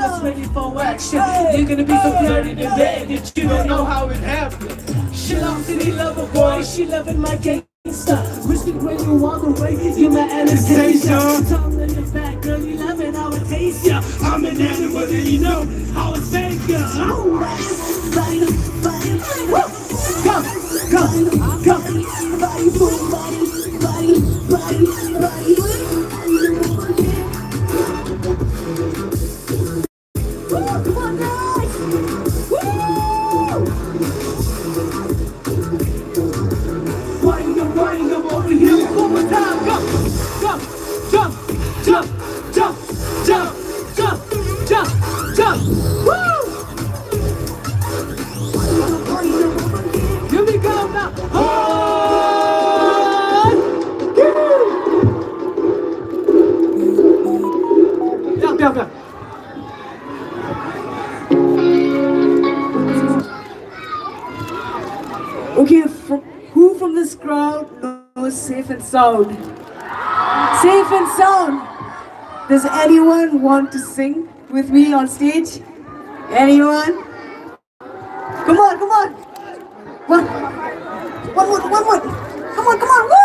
that's ready for action. You're gonna be so dirty in bed that you don't know how it happened. She loves city lover boy, she loving my gangsta. Whiskey when you all the way, you my Anastasia. Tongue in the back, girl, you loving how it tastes, yeah. I'm an animal, and you know how it's fake, yeah. Oh, body, body, come, come, come, body, body, body, body, body. Come on, guys! Woo! Wind up over here one more time. Go! Jump! Jump! Jump! Jump! Jump! Jump! Jump! Jump! Woo! Here we go now. Down. Okay, who from this crowd knows Safe and Sound? Safe and Sound! Does anyone want to sing with me on stage? Anyone? Come on! One more! Come on! Woo!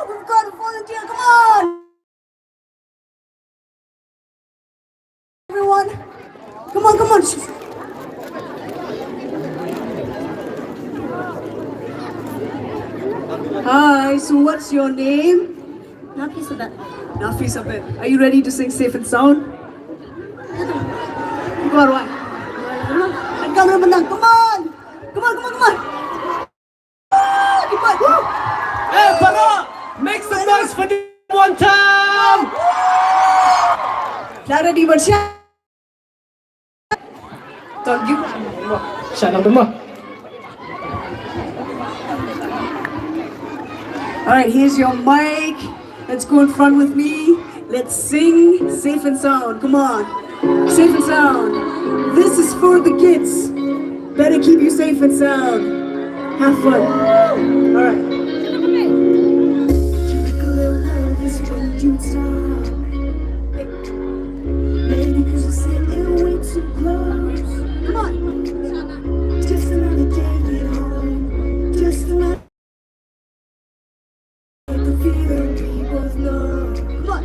We've got a volunteer, come on! Everyone! Come on! Hi, so what's your name? Nafisabet. Are you ready to sing Safe and Sound? Come on! Hey, Para! Make some noise for them one time! Clarity, but don't give shut up the mouth. Alright, here's your mic. Let's go in front with me. Let's sing Safe and Sound. Come on. Safe and Sound. This is for the kids. Better keep you safe and sound. Have fun. Alright. Come on. Just another day at home. Just another feeling we both know. Come on.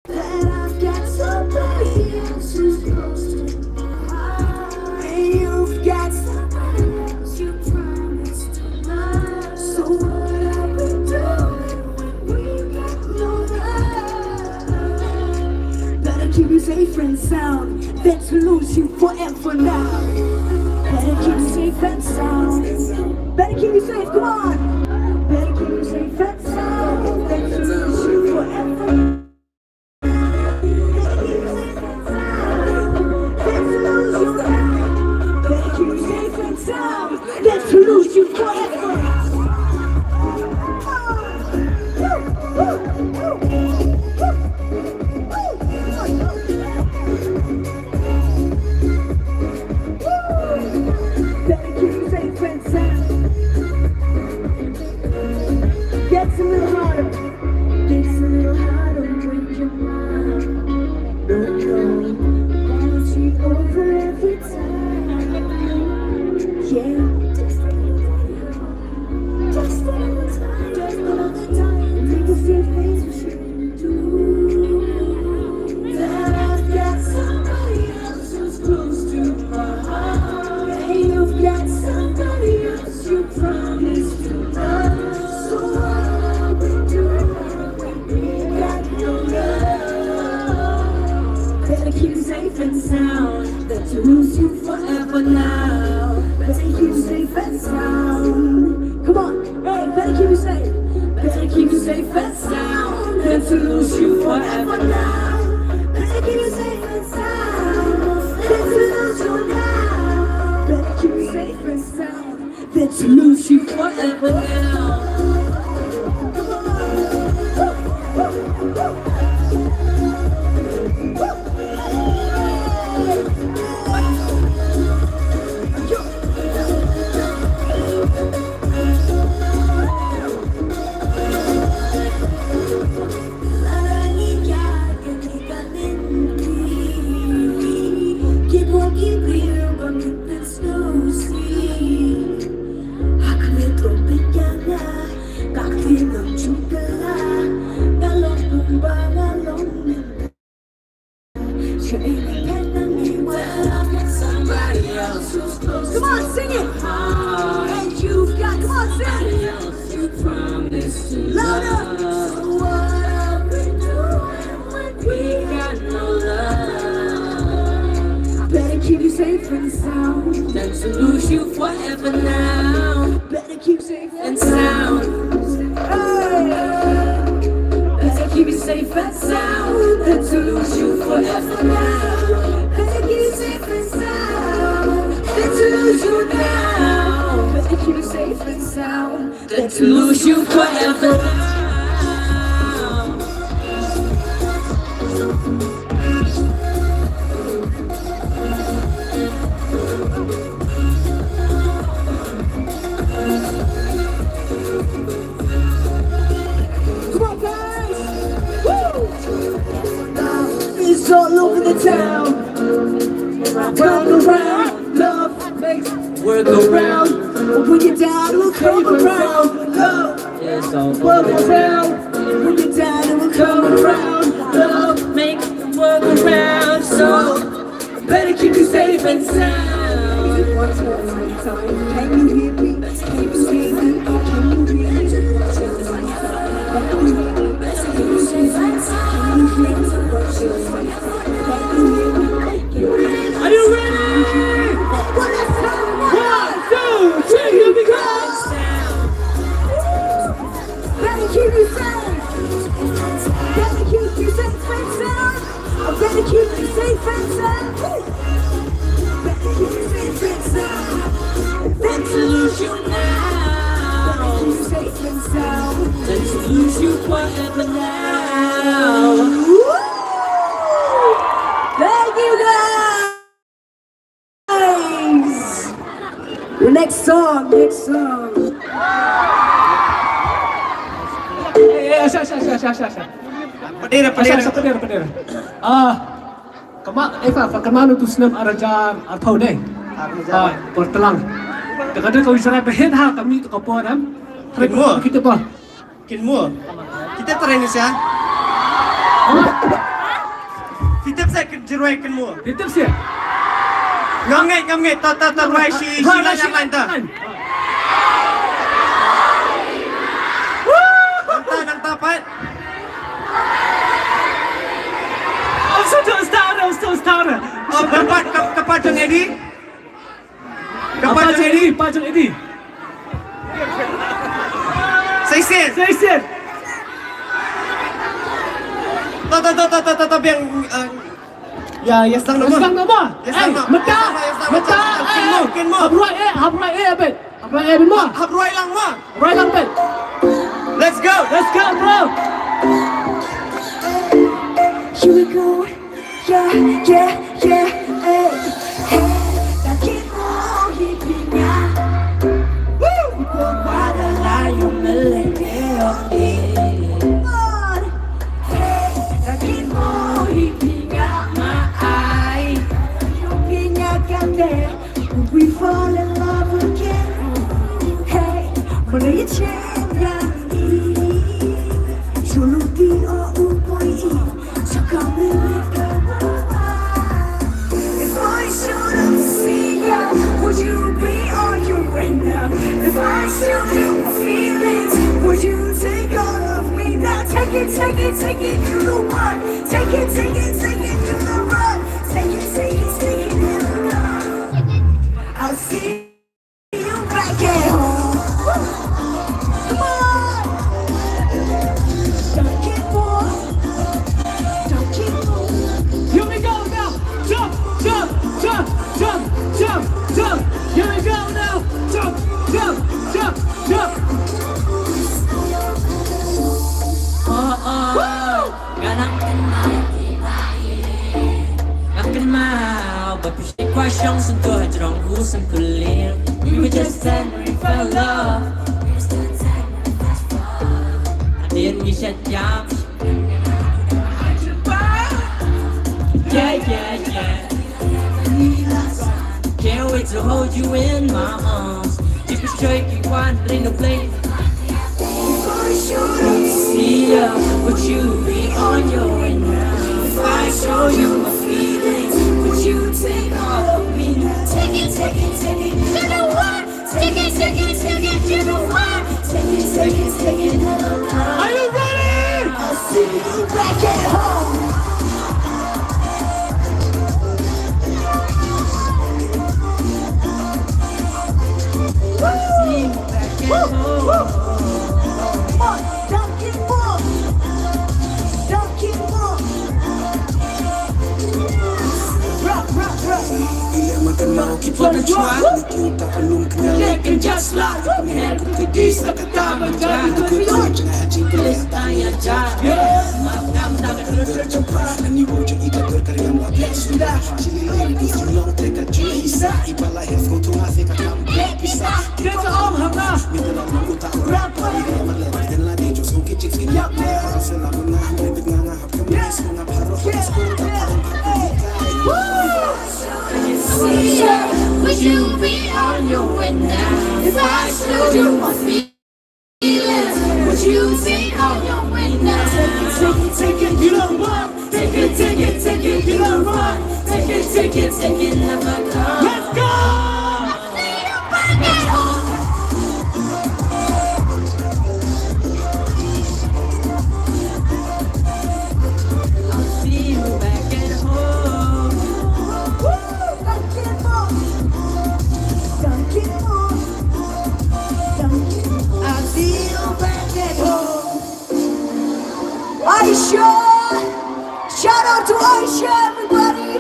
That I've got somebody else who's close to my heart. And you've got somebody else you promised to love. So what are we doing when we got no love? Better keep you safe and sound than to lose you forever now. Better keep you safe and sound. Better keep you safe, come on. Better keep you safe and sound than to lose you forever. Let's lose you forever. Better keep you safe and sound. Gets a little harder. Gets a little harder when you're mine. No, wants you over every time. Yeah. Just another time, take a few things we should do. That I've got somebody else who's close to my heart. And you've got somebody else you promised to love. So what are we doing when we got no love? Better keep you safe and sound than to lose you forever now. Better keep you safe and sound. Come on. Hey, better keep you safe. Better keep you safe and sound than to lose you forever now. Better keep you safe and sound than to lose you now. Better keep you safe and sound than to lose you forever now. independently when I'm with somebody else who's close. Come on, sing it. And you've got, come on, sing it. You promised to love. So what I've been doing when we got no love. Better keep you safe and sound than to lose you forever now. Better keep safe and sound. Better keep you safe and sound than to lose you forever now. Better keep you safe and sound than to lose you now. Better keep you safe and sound than to lose you forever now. It's all over the town. Round around, love makes work around. When you're down, it will come around. Love, work around. When you're down, it will come around. Love makes work around. So better keep you safe and sound. Once more time, can you hear me? Can you see me? Can you hear me? Are you ready? 1, 2, 3, here we go! Better keep you safe. Better keep you safe and sound. Better keep you safe and sound. Better keep you safe and sound. Better lose you now. Better keep you safe and sound. Better lose you forever now. Thank you guys. Next song. Pedera. Kemana tu senam arajar atau deh? Pertelang. Kadang kau isyarat berhead ha kami tu kapal ram. Kita apa? Kita terakhir ya. Kita bisa jeroi kenmu. Kita siap. Ngamgai, tata rai si yang lain tak. Nang tapat. Starter. Kapat jeng Edi. Pajang Edi. Seisin. Tata yang ya sang nama. Mata. Kenmu. Habrai abet. Habrai lang bet. Let's go, bro. Here we go. Yeah. Hey. Lagi mau hidupnya. Bukan pada layu melengkeo. Lagi mau hidupnya maai. Hidupnya kande. We fall in love again. Hey, mulai cinta ini. Suluti o upoi. If I shouldn't see ya, would you be on your way now? If I still feel my feelings, would you take all of me now? Take it to the one. Take it to the run. Take it in the run. I'll see you back at home. Come on. Don't get bored. Here we go now. Jump. Here we go now. Jump. Qua trong sân tôi hay trong hú sân cửa liền. We were just 10 when we fell in love. And then we shut down. Yeah. Can't wait to hold you in my arms. If you straight, you want ain't no blame. If I shouldn't see ya, would you be on your way now? If I show you my feelings, see you back at home. See you back at home. Don't give up. Don't give up. Lekin just like head to this like a diamond gun. Please tanya jar. Magam dagat tercepat. Kita om hamna. Would you be on your way now? If I showed you my feelings, would you be on your way now? Take it, you don't want. Take it, you don't want. Take it, never come. Let's go. See you back at home. I'll see you back at home. Don't give up. I'll see you back at home. Aisha! Shout out to Aisha, everybody!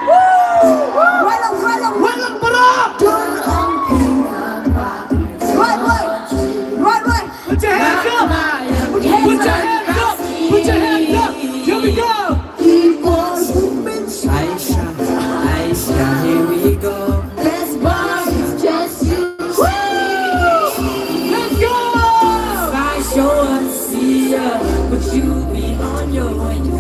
Woo! Right up! Right way! Put your hands up! Put your hands up! Here we go! Keep on moving. Aisha, here we go. Let's bust, just you. Let's go! If I show up to see ya, would you be on your way now?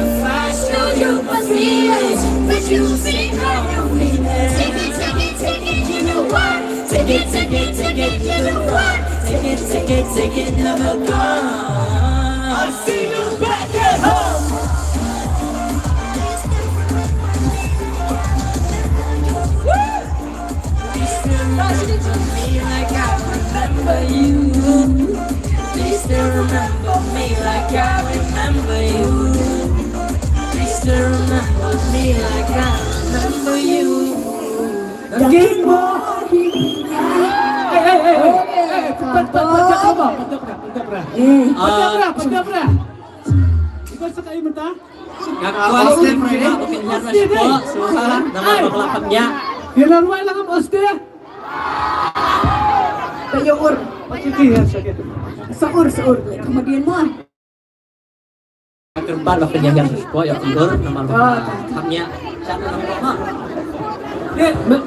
If I show you my feelings, would you be on your way now? Take it, you know what? Take it, you know what? Take it, never gone. I'll see you back at home. Please remember me like I remember you. Please still remember me like I remember you. Please still remember me like I remember you. Give more. Pandabra. Ikaw sa kayo mata? Ngakawan sila mereka mungkin harus po. Suha nama baklapangnya. Hinarway lang ang Oste. Tayo or. Pakikihar sakit. Sa or. Kamadian mo. Terban lah penjaga po ya tidur nama baklapangnya. Sana nama.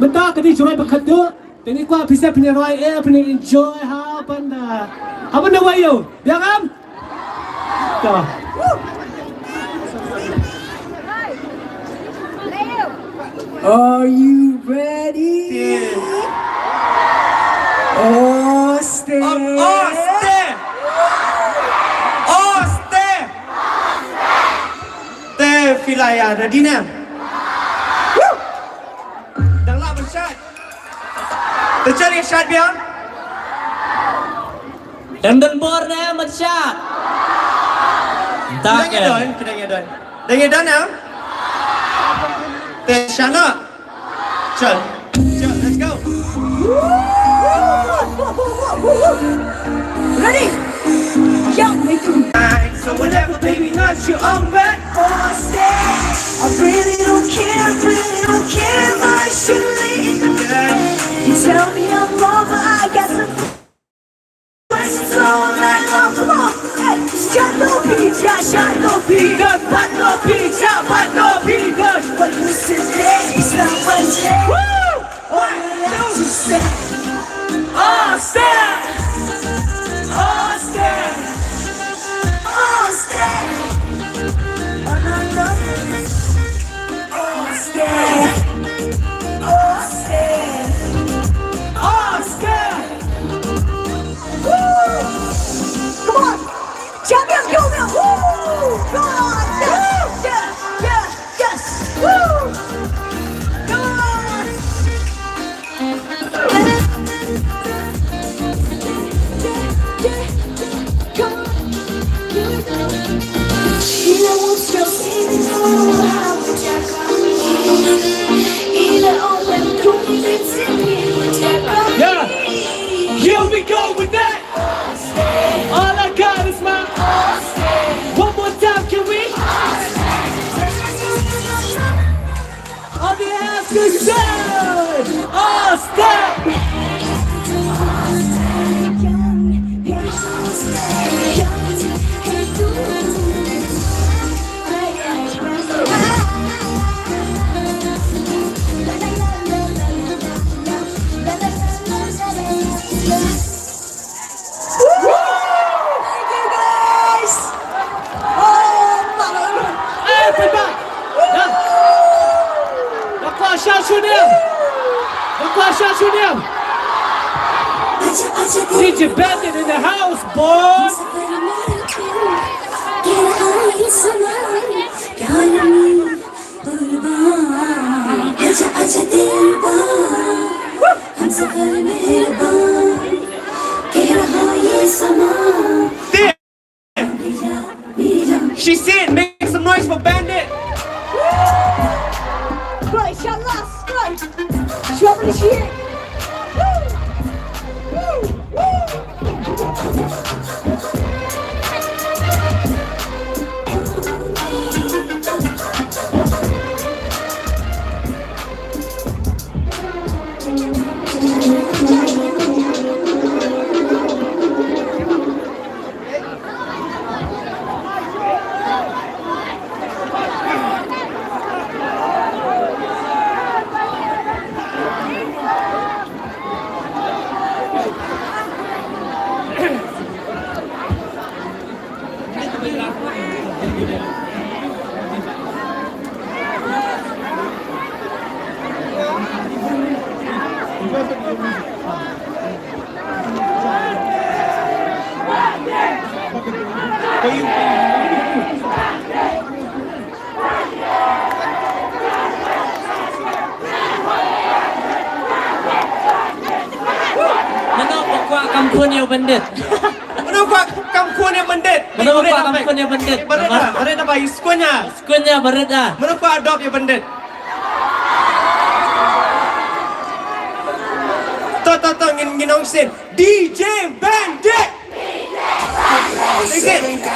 Bentar tadi joy berkata. Tadi kuat bisa penyerai enjoy ha banda. Apa nak buat you? Biar kan? Tuh. Are you ready? Oste. Te filaya ada dina. Đang la một shot. Te chơi shot biar. Dandan bor nè một shot. Đang nghe đợi. Đang nghe đợi nào? Te shot nữa. Chơi, let's go. Ready? Yo, make you. So whenever baby nuts you on back. I really don't care if I should leave. You tell me I'm wrong, but I got some questions all night long. Come on, hey, shot no pizza, but no pizza. But you said it's not my day. Woo! What you say? Oste! Oste! good side. Oste. Everybody. Bakla şaşırıyor. Bakla şaşırıyor. DJ Bandit in the house, boy. She said, make some noise for Bandit. Right, inshallah, right. Trouble is here. Kampungnya bandit. Menurut kampungnya bandit. Menurut kampungnya bandit. Bandit apa? Iskunya. Iskunya bandit ah. Menurut adopt ya bandit. Tuh nginong sin DJ Bandit. DJ Bandit.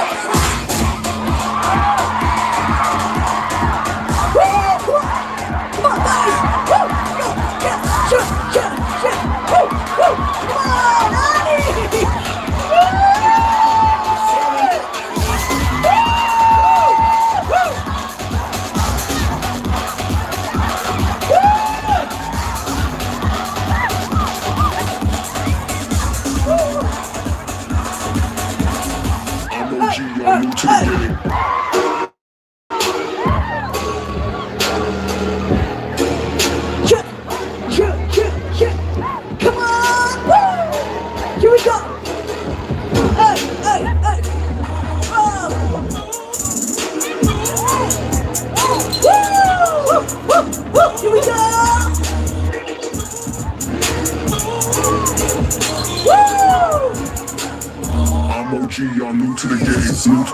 Y'all new to the game. New.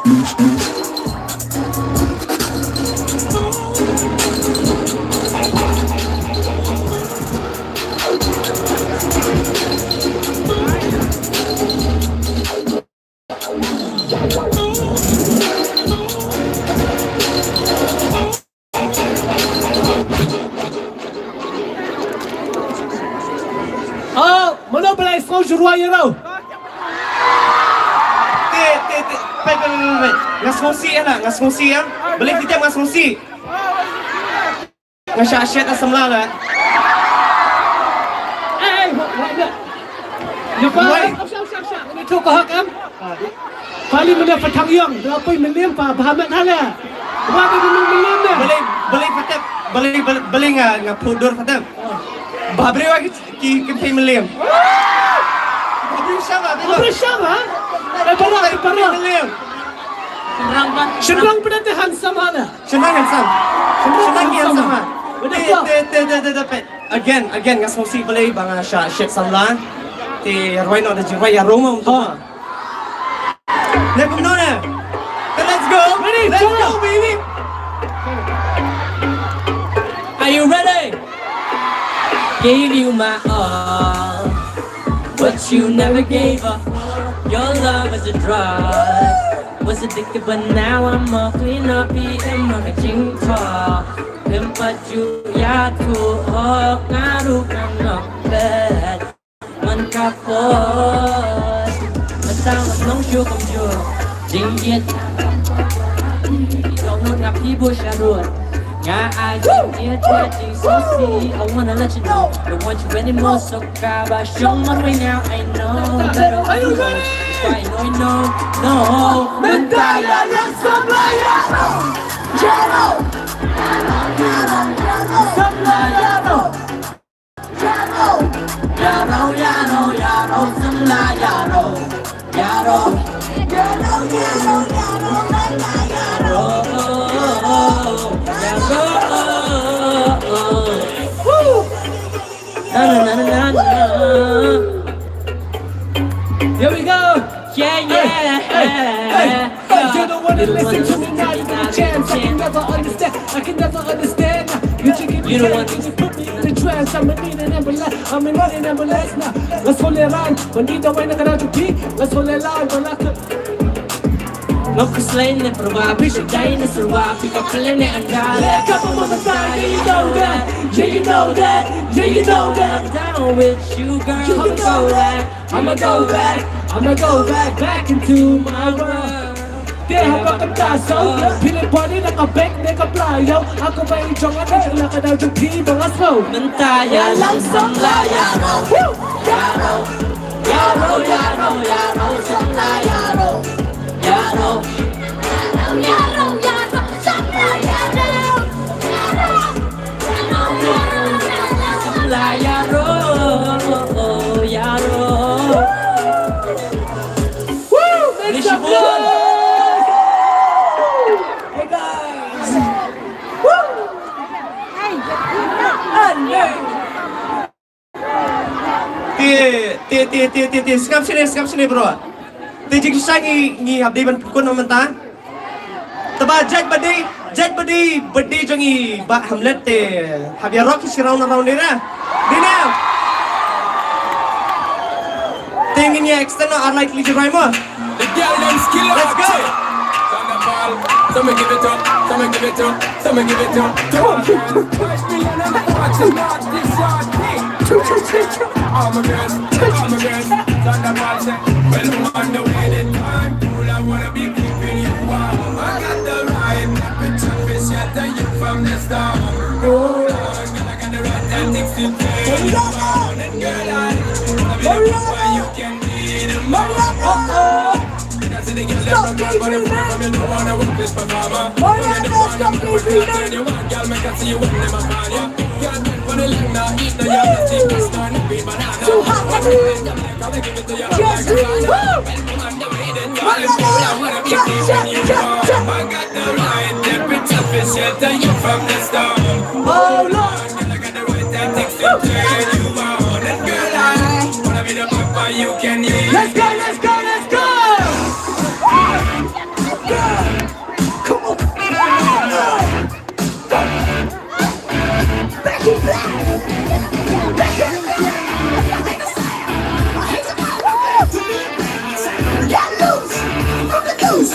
Oh, monopolize from jingrwai đâu. Ngas ngungsi ya. Beli kita ngas ngungsi. Ngasyasyat asam lala. Như vậy, người thuộc có học em. Phải đi mình phải thằng yêu, rồi phải mình liêm và bà mẹ thằng này. Qua cái mình liêm này. Beli fatep, beli nggak pudur fatep. Babri lagi kita Mylliem. Babri siapa? Babri siapa? Parah. Mylliem. Senang pada handsome mana? Senang handsome. Again ngas ngungsi beli bang syet samlan. Ti roi no da jingrwai ya Roma untuk. Let's go. Let's go, baby. Are you ready? Gave you my all, but you never gave up. Your love is a drug. Was addicted, but now I'm all clean up. Eating my jingrwai. Tempaju ya tu hok ngaruh nang bed man kapot matang nong chu kom chu ding yet don't know na people sharot nga I yet ding so see I wanna let you know don't want you anymore so kaba show my way now I know better Are you ready? I know no Mentaya yang Sablayano Jano Sablayano Jano Yaro yaro yaro Sablayano Yaro Jano Jano Jano Mentayano Here we go! Yeah, yeah. Hey, you don't wanna listen to me now, you got a chance. I can never understand, I can never understand. You should give me You don't hands, want you just put me in the trance. I'm in need an ambulance, I'm in need an ambulance now. Let's hold it on, bandito ay nakarajupi. Let's hold it on, wala ka. Ngọc cứ lên lên probabil siya dahil na surwa pick up lang na ang gala. Yeah, couple more times, yeah, you know that. Yeah, you know that. Yeah, you know that. I'm down with you, girl. I'ma go back. I'ma go back. I'ma go back into my world. Di habang kamtaso, piling body nakabek, nakaplayo. Ako ba yung chong at nagla ka daw yung di mga slow. Mentaya lang Sablayano. Woo! Yaro, yaro, yaro, yaro, Sablayano. Yaro, Yaro, yaro, Sablayano. Sablayano, yaro. Woo! Make some Lisbon. noise! Hey guys! Woo! Skap sini bro. Ti jing sa ni abdi ban kun manta. Taba jaj badi jangi ba hamlet te habya rock is round ni na. Dina. Tingin ya extend are likely to rhyme more. The girl them skill Let's go. Some give it up, some give it up, some give it up. Watch me and I'm watching watch this shot thing. All my girls, Thunderball say, well I'm on the way the time cool, I wanna be keeping you warm. I got the right temperature to shelter you from the storm. Hold on, girl, I got the right tactics to turn you on. And girl, I love you where you can be the more. See the girl them run for the front of me, no wanna work this performer. When they want them to work it, tell you what, girl, make I see you when them a call you. Girl, bend for the leg now, eat now, you're the cheapest one, be banana. Too hot for me. Gotta give it to you, like a banana. When I'm on the way, then you're the fool, I wanna be keeping you warm. I got the right temperature to shelter you from the storm. Hold on, girl, I got the right tactics to turn you on. And girl, I wanna be the papa you can eat. Let's go, let's go, let's go! Come on! Back in black! Get loose! From the goose!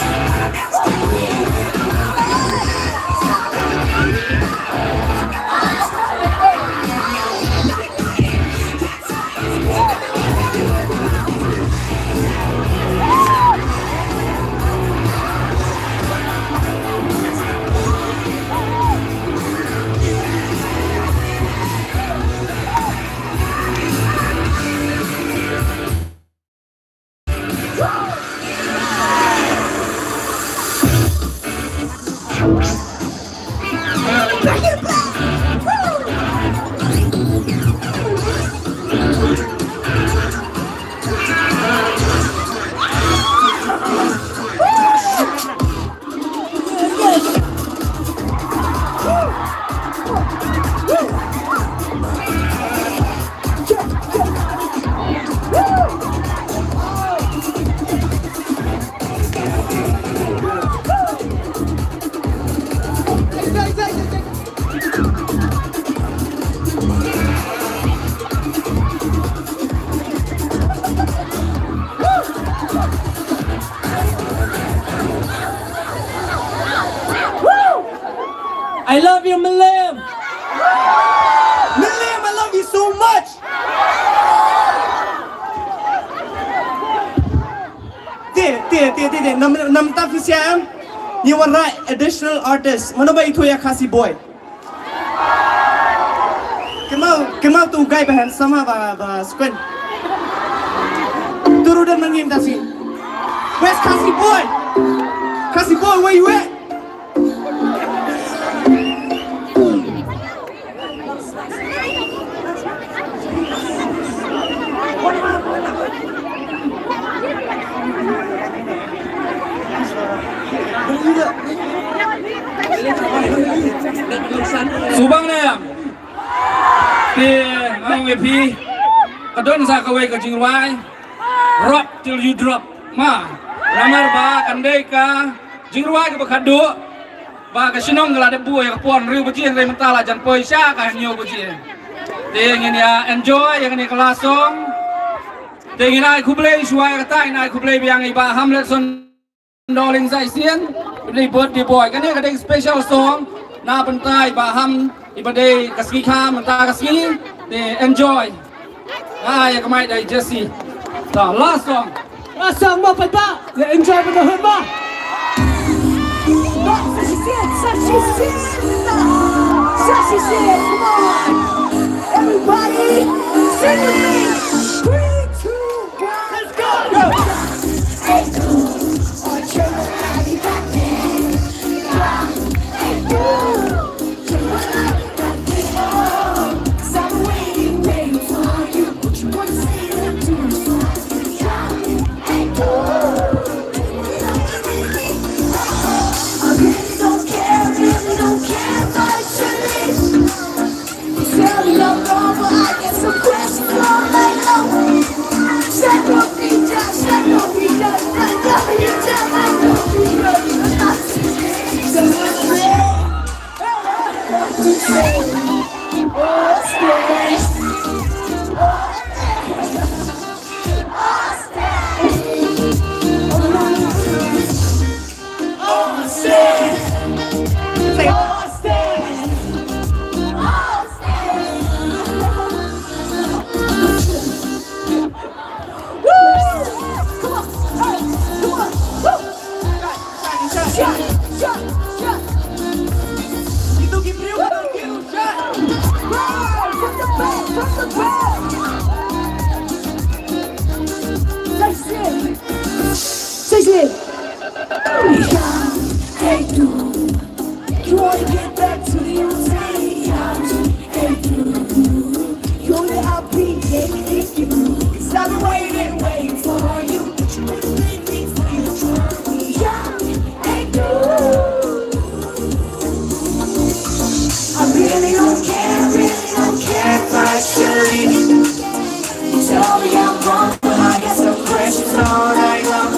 nam ta fisiam ni wara additional artist mana ba itu ya kasi boy kemal tu gai bahan sama ba squad turu dan mangim tasi where's kasi boy where you at Subang na ti ang EP kadon sa kaway ka jingrwai rock till you drop ma ramar ba kandai ka jingrwai ka bakadu ba ka sinong ngala de buay ka pon riu bajien re mentala jan poi sya ka nyo bajien ti ngin ya enjoy yang ni kelasong ti ngin ai kublei suai ka tai nai kublei biang iba hamlet son doling sai sien ni birthday boy kan ni ka ding special song na bentai baham ibadai kaski kha menta kaski they enjoy ya kamai dai Jessi the last song mo pa ba le enjoy mo na ba Sashi said come on everybody sing with me 3 2 1 let's go hey you wanna get back to the routine? Hey, you only happy, yeah, cause I've been waiting for you. But you wouldn't leave me for you to me. Hey, I really don't care if I should leave. You tell me I'm wrong, but I got some questions all night long.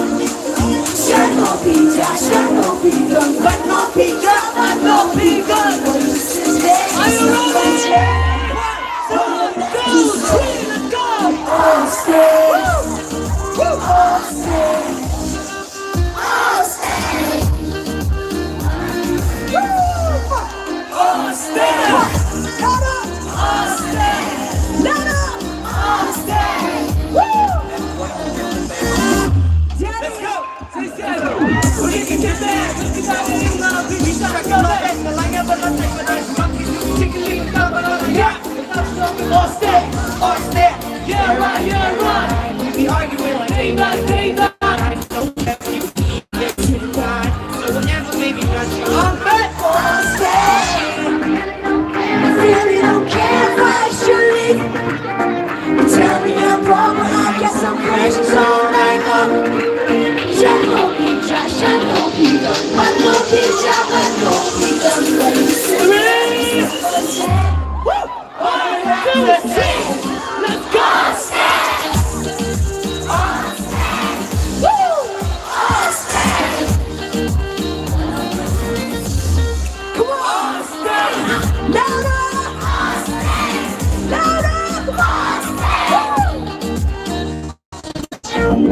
Should not be done, should not be done, but not be done, but not be done. Are you ready? 1, 2, 3, let's go! Oste, Oste, Oste, Oste, Nana, Oste, woo! Let's go! We can get there, we can get there, we can go back, like ever, let's take the rest, tickling, yeah, Oste, Oste, yeah, right, we be arguing like ain't not, I don't have you, get to the ride, so whenever maybe got you on back, Oste, I really don't care if I should leave, tell me I'm wrong, but I got some questions all night long. Shut up, let's go! Come on! Louder! Louder! Come on!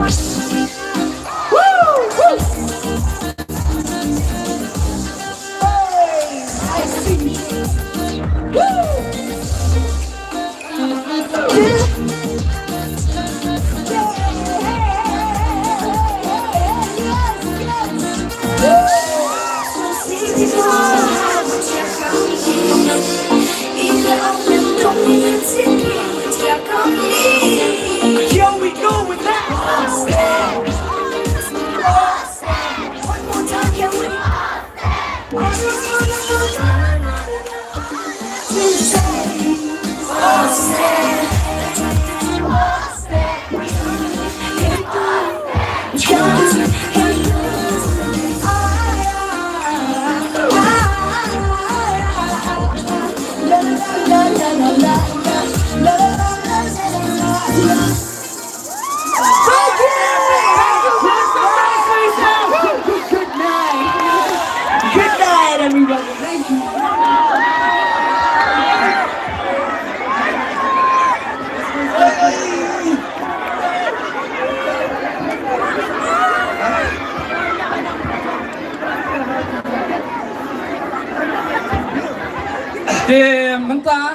thì mình ta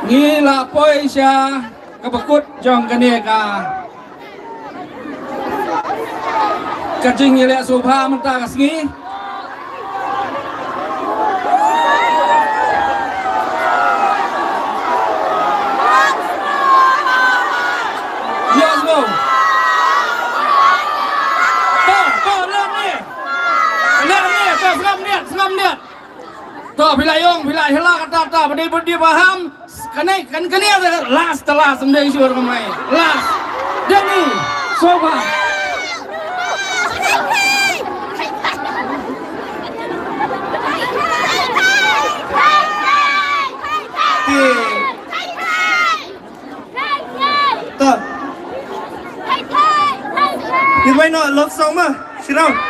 nghĩ là bôi xa các bậc cút trong cái này cả trình như lẽ số 3 mình ta cả nghĩ yes go lên đi cho ngâm nèต่อพิไลยงพิไลเฮล่ากตาประเดี๋ยวpaham kan ini last sendiri syur kemai last Denny Soba Tuh. Gimana love song mah? Sirau.